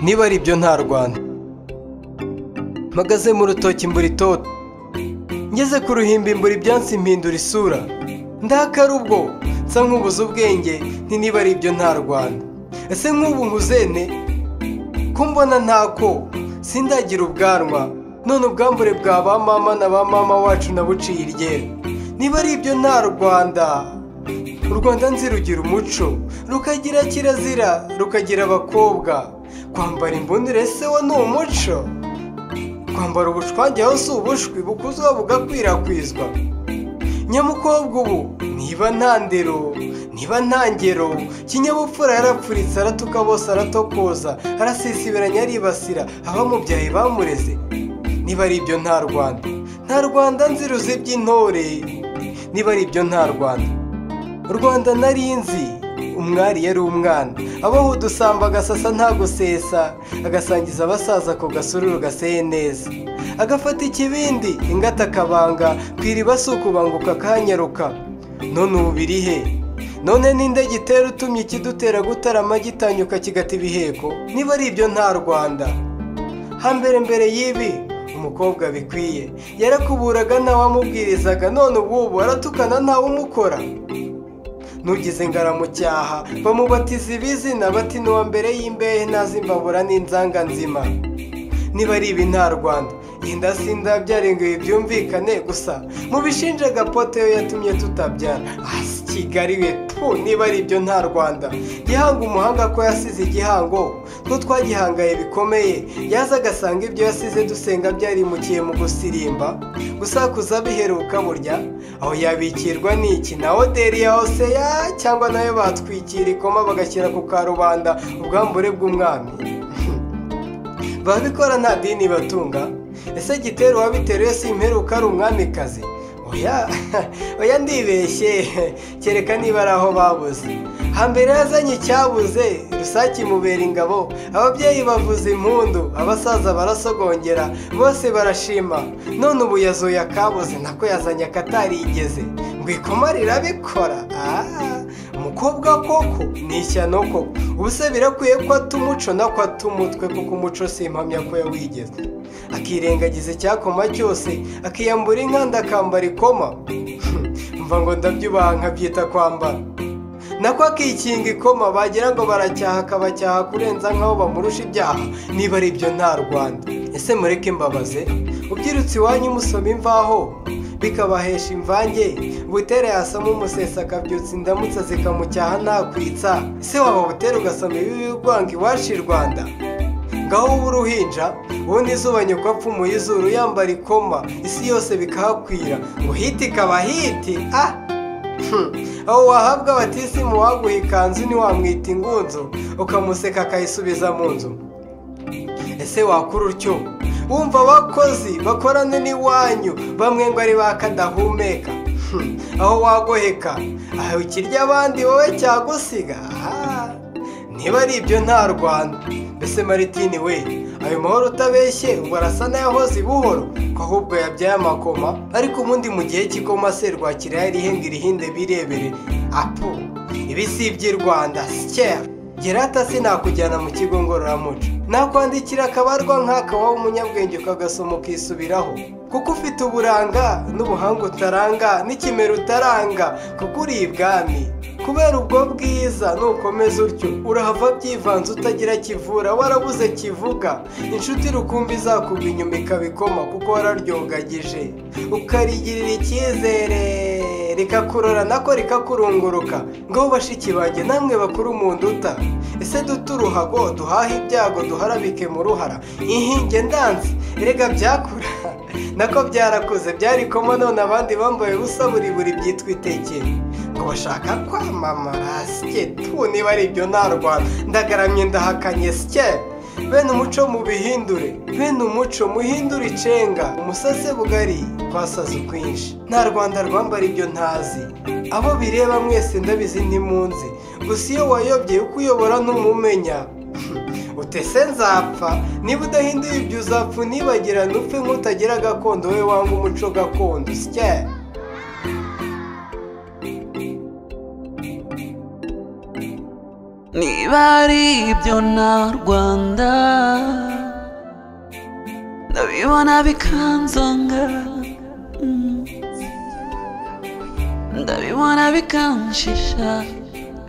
niba ari ibyo nta Rwanda. Mpagaze mu rutoki mbura itoto, ngeze ku ruhimbi mbura ibyansi mpindura isura, ndakara ubwo nsa nk'ubuze ubwenge, nti niba ari ibyo nta Rwanda. Ese nk'ubu nkuzene ko mbona ntako sindagira ubwanwa, none ubwambure bwa ba mama na ba mama wacu nabuciye iryera. Niba ari ibyo nta Rwanda, u Rwanda nzi rugira umuco, rukagira kirazira, rukagira abakobwa. Kwambara imbonere se wo ni umuco? Kwambara ubushwange aho si ubushwi bukuzwa bugakwirakwizwa? Nyamukobwa ubu niba nta ndero, niba nta ngero, kinyabupfura yarapfuritse, aratuka bose aratokoza, arasisibiranya aribasira abamubyaye bamureze. Niba ari ibyo nta Rwanda, nta Rwanda nzi ruzibye intore. Niba ari ibyo nta Rwanda, u Rwanda nari nzi umwari yari umwana, abaho udusamba agasasa nta gusesa, agasangiza abasaza ako gasururu gaseye neza, agafata ikibindi ingata akabanga, ku iriba si ukubanguka akanyaruka. None ubu biri he? None ninde gitera utumye ikidutera gutarama gitanyuka kigata ibiheko? Niba ari ibyo nta Rwanda, hambere mbere y'ibi umukobwa bikwiye yarakuburaga ntawamubwirizaga, none ubu aratukana ntawe umukora. Nugize ngaramucyaha bamubatiza ibizina, bati n'uwa mbere y'imbehe ntazimbabura n'inzanga nzima. Niba ari ibi nta Rwanda, yenda sindabyarengewe byumvikane, gusa mubishinja gapote yo yatumye tutabyara. Kigali we tu, niba ari ibyo nta Rwanda. Gihanga umuhanga ko yasize igihango, two twagihangaye bikomeye, yaza agasanga ibyo yasize dusenga byarimukiye mu gusirimba, gusakuza biheruka burya aho yabikirwa n'iki? Na oderi ya Oseya cyangwa nayo batwikira ikoma bagashyira ku karubanda ubwambure bw'umwami. Babikora nta dini batunga? Ese Gitera wabiteruye si imperuka ari umwamikazi? Oya ndibeshye, kereka niba ari aho babuze. Hambere yazanye icyabuze, rusake imubera ingabo, ababyeyi bavuza impundu, abasaza barasogongera, bose barashima. None ubu yazuye akabuze, nako yazanye akatarigeze, ngo ikoma rirabikora. Umukobwa koko ni ishyano koko. Ubu se birakwiye ko ata umuco nako ata umutwe, kuko umuco si impamya ko yawigeze. Akirengagiza icyakoma cyose, akiyambura inkanda akambara ikoma. Mva ngo ndabyubaha nkabyita kwambara. Nako akikinga ikoma, bagira ngo baracyaha akabacyaha kurenza nk'aho bamurusha ibyaha. Niba ari ibyo nta Rwanda. Ese mureke mbabaze, ubyirutse iwanyu musoma imvaho bikabahesha imvange, Butera yasoma umusesa akabyutsa indamutsa zikamucyaha ntakwitsa. Ese waba Butera ugasoma ibibi urwanga iwacu i Rwanda? Ngaho ubu uruhinja, ubundi izuba nyoko apfumuye izuru yambara ikoma, isi yose bikahakwira, ngo hiti ikaba hiti. Aho wahabwa batisimu waguha ikanzu ntiwamwita ingunzu, ukamuseka akayisubiza mu nzu. Ese wakura utyo wumva abakozi bakorane n'iwanyu bamwe ngo ari bakadahumeka? Aho wagoheka, aho ikirya abandi wowe cyagusiga. Niba ari ibyo nta Rwanda. Mbese Maritini we, ayo mahoro utabeshye ubwo arasa n'ayahoze buhoro, ko ahubwo yabyaye amakoma. Ariko ubundi mu gihe cy'ikoma Serwakira yarihenga irihinde birebere. Apu, ibi si iby'i Rwanda sikera. Gerata sinakujyana mu kigo ngororamuco, nakwandikira akabarwa nk'aka wowe umunyabwenge ukagasoma ukisubiraho, kuko ufite uburanga n'ubuhanga utaranga, n'ikimero utaranga, kuko uri ibwami. Kubera ubwo bwiza nukomeza utyo urahava byivanze utagira kivura, warabuze kivuga. Inshuti rukumbi izakugwa inyuma ikabikoma, kuko wararyogagije ukarigirira icyizere, rikakurora nako rikakurunguruka. Ngaho bashiki banjye namwe bakuru mu nduta, ese dute uruhago duhahe ibyago duharabike mu ruhara? Ihinge ndanze erega byakura nako byarakuze byarikoma, none abandi bambaye ubusa buri byitwa itekere, ngo bashaka kwamamara. Sike tu, niba ari ibyo nta Rwanda. Ndagaramye ndahakanye sike. Bene umuco mubihindure, bene umuco muhindure icenga, umusase bugari twasaze kwinshi. Nta Rwanda rwambara ibyo ntazi, abo bireba mwese ndabizi ntimunzi, gusa iyo wayobye uko uyobora ntumumenya. Utese nzapfa, niba udahinduye ibyo uzapfa unibagirane upfe nk'utagira gakondo, we wanga umuco gakondo. Sike. niba ari ibyo na Rwanda ndabibona bikanzonga, ndabibona bikanshisha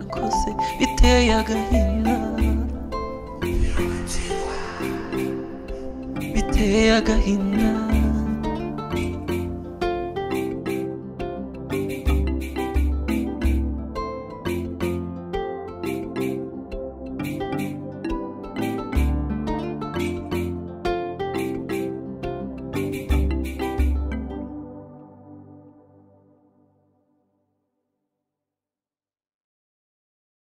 rwose biteye agahinda, biteye agahinda.